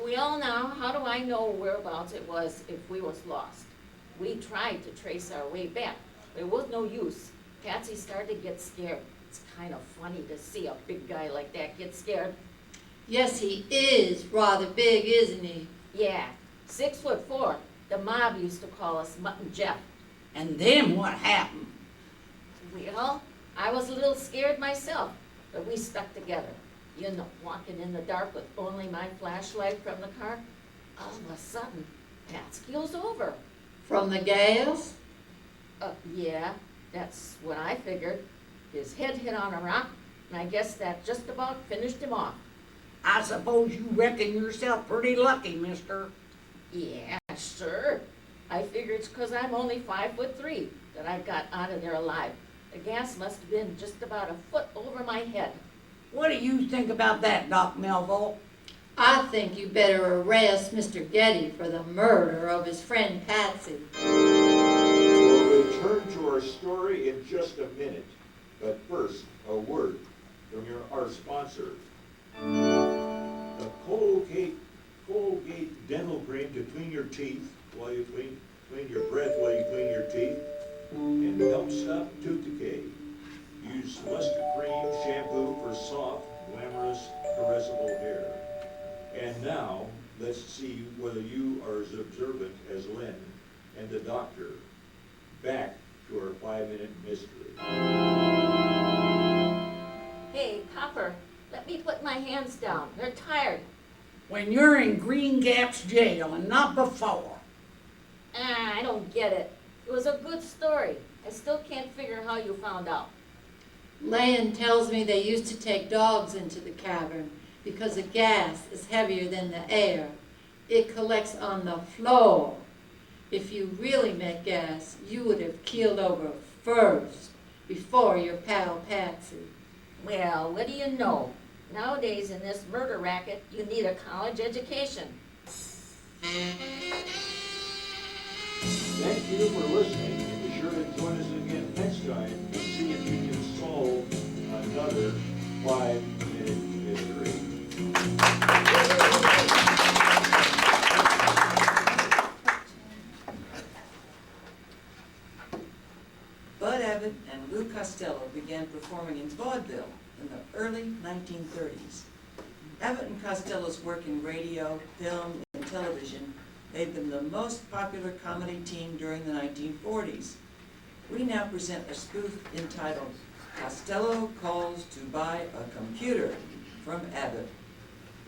Well, now, how do I know whereabouts it was if we was lost? We tried to trace our way back. There was no use. Patsy started to get scared. It's kind of funny to see a big guy like that get scared. Yes, he is rather big, isn't he? Yeah, 6'4". The mob used to call us Mutton Jeff. And then what happened? Well, I was a little scared myself, but we stuck together. You know, walking in the dark with only my flashlight from the car. All of a sudden, Pat keels over. From the gas? Yeah, that's what I figured. His head hit on a rock, and I guess that just about finished him off. I suppose you reckon yourself pretty lucky, mister. Yeah, sure. I figure it's 'cause I'm only 5'3" that I got out of there alive. The gas must have been just about a foot over my head. What do you think about that, Doc Melville? I think you better arrest Mr. Getty for the murder of his friend Patsy. We'll return to our story in just a minute, but first, a word from our sponsor. The Colgate dental cream to clean your teeth while you clean your breath while you clean your teeth, and help stop tooth decay. Use Luster Cream shampoo for soft, glamorous, caressable hair. And now, let's see whether you are as observant as Lynne and the doctor. Back to our 5-minute mystery. Hey, Copper, let me put my hands down. They're tired. When you're in Green Gap's jail and not before. I don't get it. It was a good story. I still can't figure how you found out. Lynne tells me they used to take dogs into the cavern because the gas is heavier than the air. It collects on the floor. If you really meant gas, you would have keeled over first, before your pal Patsy. Well, what do you know? Nowadays in this murder racket, you need a college education. Thank you for listening, and be sure to join us again next time to see if you can solve another 5-minute mystery. Bud Abbott and Lou Costello began performing in vaudeville in the early 1930s. Abbott and Costello's work in radio, film, and television made them the most popular comedy team during the 1940s. We now present a spoof entitled Costello Calls to Buy a Computer from Abbott,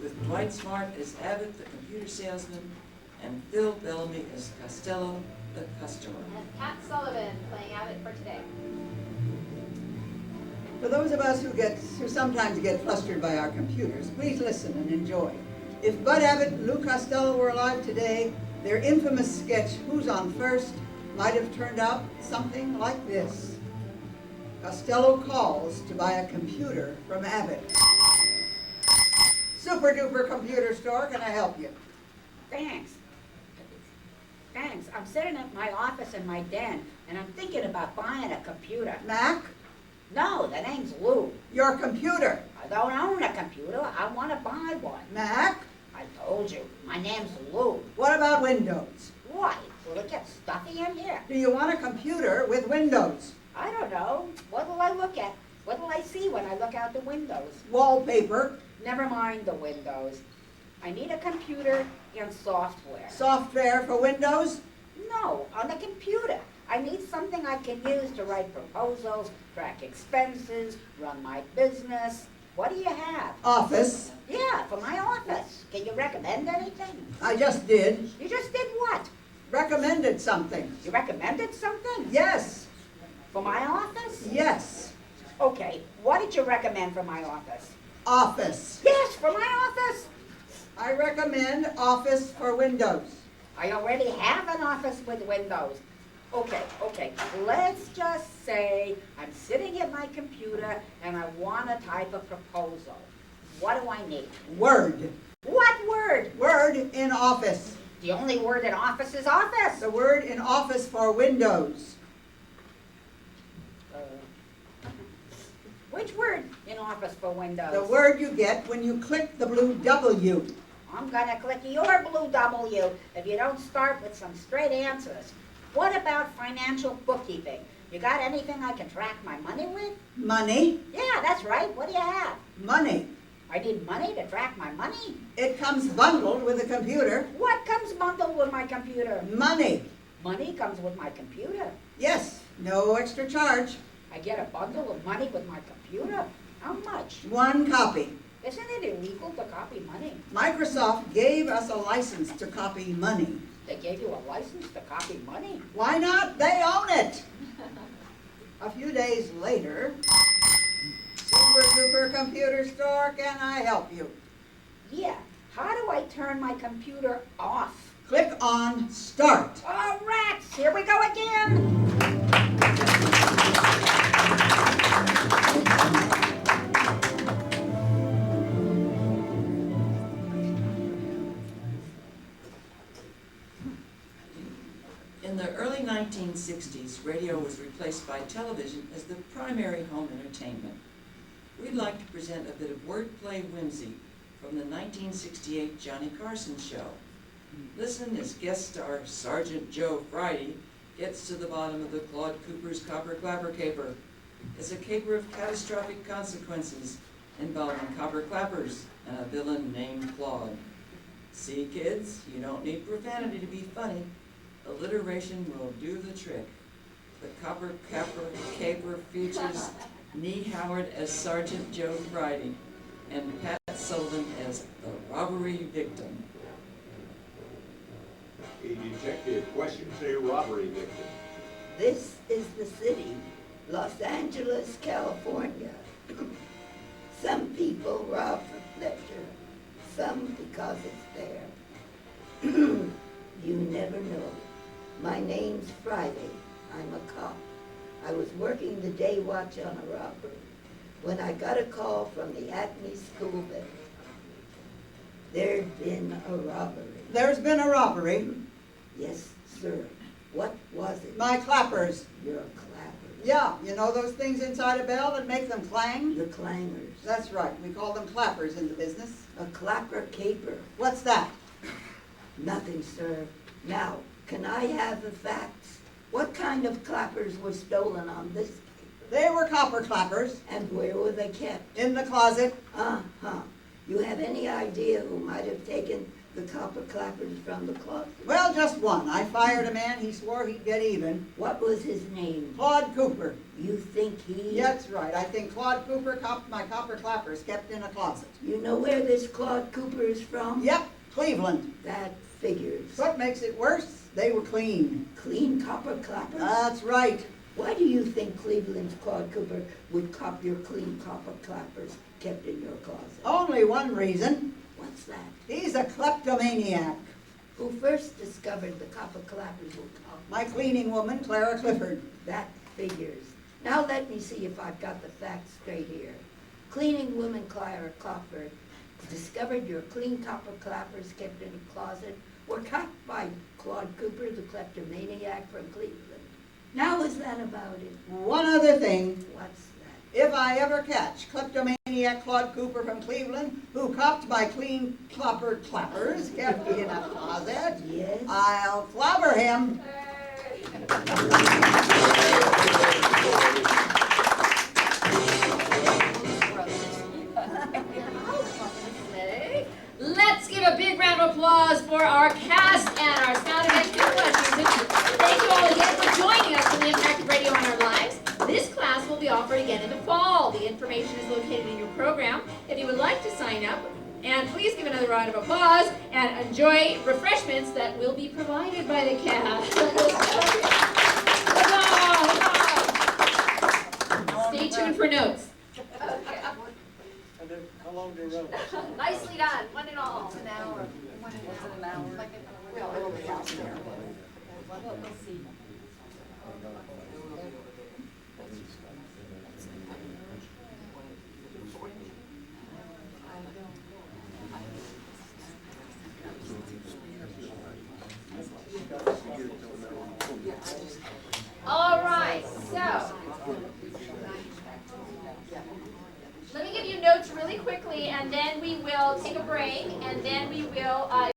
with Dwight Smart as Abbott, the computer salesman, and Phyl Bellamy as Costello, the customer. And Pat Sullivan playing Abbott for today. For those of us who sometimes get flustered by our computers, please listen and enjoy. If Bud Abbott and Lou Costello were alive today, their infamous sketch, Who's on First, might have turned out something like this. Costello calls to buy a computer from Abbott. Super duper computer store, can I help you? Thanks. I'm sitting at my office in my den, and I'm thinking about buying a computer. Mac? No, the name's Lou. Your computer. I don't own a computer. I want to buy one. Mac? I told you, my name's Lou. What about Windows? Why? Will it get stuffy in here? Do you want a computer with Windows? I don't know. What will I look at? What will I see when I look out the windows? Wallpaper. Never mind the windows. I need a computer and software. Software for Windows? No, on the computer. I need something I can use to write proposals, track expenses, run my business. What do you have? Office. Yeah, for my office. Can you recommend anything? I just did. You just did what? Recommended something. You recommended something? Yes. For my office? Yes. Okay, what did you recommend for my office? Office. Yes, for my office. I recommend Office for Windows. I already have an office with windows. Okay, let's just say I'm sitting at my computer and I want to type a proposal. What do I need? Word. What word? Word in Office. The only word in office is office. The word in Office for Windows. Which word in office for Windows? The word you get when you click the blue W. I'm gonna click your blue W if you don't start with some straight answers. What about financial bookkeeping? You got anything I can track my money with? Money? Yeah, that's right. What do you have? Money. I need money to track my money? It comes bundled with a computer. What comes bundled with my computer? Money. Money comes with my computer. Yes, no extra charge. I get a bundle of money with my computer? How much? 1 copy. Isn't it illegal to copy money? Microsoft gave us a license to copy money. They gave you a license to copy money? Why not? They own it. A few days later, Super Duper Computer Store, can I help you? Yeah. How do I turn my computer off? Click on Start. Oh, rats! Here we go again! In the early 1960s, radio was replaced by television as the primary home entertainment. We'd like to present a bit of wordplay whimsy from the 1968 Johnny Carson show. Listen as guest star Sergeant Joe Friday gets to the bottom of the Claude Cooper's Copper Clapper caper. It's a caper of catastrophic consequences involving copper clappers and a villain named Claude. See, kids, you don't need profanity to be funny. Alliteration will do the trick. The Copper Caper features Nee Howard as Sergeant Joe Friday and Pat Sullivan as the robbery victim. A detective questions a robbery victim. This is the city, Los Angeles, California. Some people rob for pleasure, some because it's there. You never know. My name's Friday. I'm a cop. I was working the day watch on a robbery when I got a call from the Acme school bell. There'd been a robbery. There's been a robbery. Yes, sir. What was it? My clappers. Your clappers. Yeah, you know those things inside a bell that make them clang? The clangers. That's right. We call them clappers in the business. A clapper caper. What's that? Nothing, sir. Now, can I have the facts? What kind of clappers were stolen on this paper? They were copper clappers. And where were they kept? In the closet. Uh-huh. You have any idea who might have taken the copper clappers from the closet? Well, just one. I fired a man. He swore he'd get even. What was his name? Claude Cooper. You think he... Yeah, that's right. I think Claude Cooper copped my copper clappers kept in a closet. You know where this Claude Cooper is from? Yep, Cleveland. That figures. What makes it worse? They were clean. Clean copper clappers? That's right. Why do you think Cleveland's Claude Cooper would cop your clean copper clappers kept in your closet? Only one reason. What's that? He's a kleptomaniac. Who first discovered the copper clappers were copped? My cleaning woman, Clara Clifford. That figures. Now let me see if I've got the facts straight here. Cleaning woman Clara Clifford discovered your clean copper clappers kept in a closet were copped by Claude Cooper, the kleptomaniac from Cleveland. Now is that about it? One other thing. What's that? If I ever catch kleptomaniac Claude Cooper from Cleveland, who copped my clean cloppered clappers kept in a closet, Yes? I'll clobber him. Let's give a big round of applause for our cast and our sound effects questions. Thank you all again for joining us for the impact of radio on our lives. This class will be offered again in the fall. The information is located in your program. If you would like to sign up, and please give another round of applause and enjoy refreshments that will be provided by the cast. Stay tuned for notes. Okay. How long do you run? Nicely done, one and all. An hour. Was it an hour? Well, it'll be out there. We'll see. All right, so let me give you notes really quickly, and then we will take a break, and then then we will,